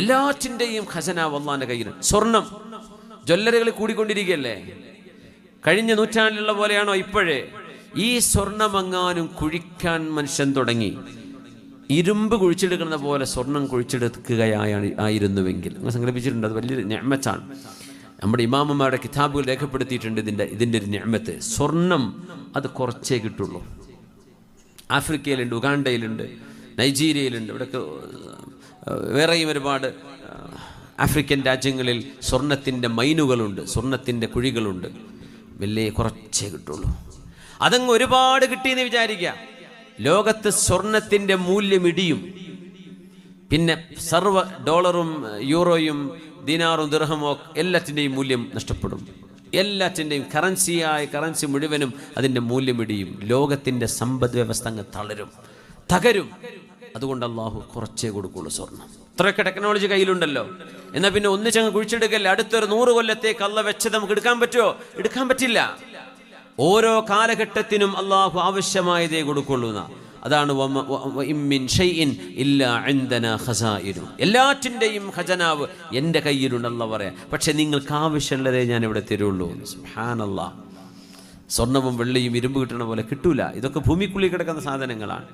എല്ലാറ്റിൻ്റെയും ഖസനാവ് അള്ളാഹിൻ്റെ കയ്യിലുണ്ട്. സ്വർണം ജ്വല്ലറികൾ കൂടിക്കൊണ്ടിരിക്കുകയല്ലേ? കഴിഞ്ഞ നൂറ്റാണ്ടിലുള്ള പോലെയാണോ ഇപ്പോഴേ? ഈ സ്വർണമെങ്ങാനും കുഴിക്കാൻ മനുഷ്യൻ തുടങ്ങി, ഇരുമ്പ് കുഴിച്ചെടുക്കുന്ന പോലെ സ്വർണം കുഴിച്ചെടുക്കുകയായിരുന്നുവെങ്കിൽ, നിങ്ങൾ സങ്കല്പിച്ചിട്ടുണ്ട്, അത് വലിയൊരു നിഅമത്താണ്. നമ്മുടെ ഇമാമന്മാരുടെ കിതാബുകൾ രേഖപ്പെടുത്തിയിട്ടുണ്ട് ഇതിൻ്റെ ഒരു നിഅമത്ത്. സ്വർണം അത് കുറച്ചേ കിട്ടുള്ളൂ. ആഫ്രിക്കയിലുണ്ട്, ഉഗാണ്ടയിലുണ്ട്, നൈജീരിയയിലുണ്ട്, ഇവിടെയൊക്കെ വേറെയും ഒരുപാട് ആഫ്രിക്കൻ രാജ്യങ്ങളിൽ സ്വർണത്തിൻ്റെ മൈനുകളുണ്ട്, സ്വർണത്തിൻ്റെ കുഴികളുണ്ട്. വലിയ കുറച്ചേ കിട്ടുള്ളൂ. അതങ്ങ് ഒരുപാട് കിട്ടിയെന്ന് വിചാരിക്കുക, ലോകത്ത് സ്വർണത്തിൻ്റെ മൂല്യം ഇടിയും. പിന്നെ സർവ്വ ഡോളറും യൂറോയും ദിനാറും ദിർഹമോ എല്ലാറ്റിൻ്റെയും മൂല്യം നഷ്ടപ്പെടും. എല്ലാറ്റിൻ്റെയും കറൻസി മുഴുവനും അതിൻ്റെ മൂല്യം ഇടിയും. ലോകത്തിൻ്റെ സമ്പദ് വ്യവസ്ഥ അങ്ങ് തകരും. അതുകൊണ്ട് അള്ളാഹു കുറച്ചേ കൊടുക്കുള്ളൂ സ്വർണം. ഇത്രയൊക്കെ ടെക്നോളജി കയ്യിലുണ്ടല്ലോ. എന്നാൽ പിന്നെ ഒന്നിച്ചങ്ങ് കുഴിച്ചെടുക്കല്ലേ? അടുത്തൊരു 100 കൊല്ലത്തേക്ക് അള്ള വെച്ചത് നമുക്ക് എടുക്കാൻ പറ്റുമോ? എടുക്കാൻ പറ്റില്ല. ഓരോ കാലഘട്ടത്തിനും അള്ളാഹു ആവശ്യമായതേ കൊടുക്കുള്ളൂ. അതാണ് എല്ലാറ്റിൻ്റെയും ഖജനാവ് എൻ്റെ കയ്യിലുണ്ട് അല്ലാഹു പറയാം. പക്ഷെ നിങ്ങൾക്ക് ആവശ്യമുള്ളതേ ഞാൻ ഇവിടെ തരുള്ളൂ. സുബ്ഹാനല്ലാഹ്. സ്വർണവും വെള്ളിയും ഇരുമ്പ് കിട്ടണ പോലെ കിട്ടൂല. ഇതൊക്കെ ഭൂമിക്കുള്ളിൽ കിടക്കുന്ന സാധനങ്ങളാണ്.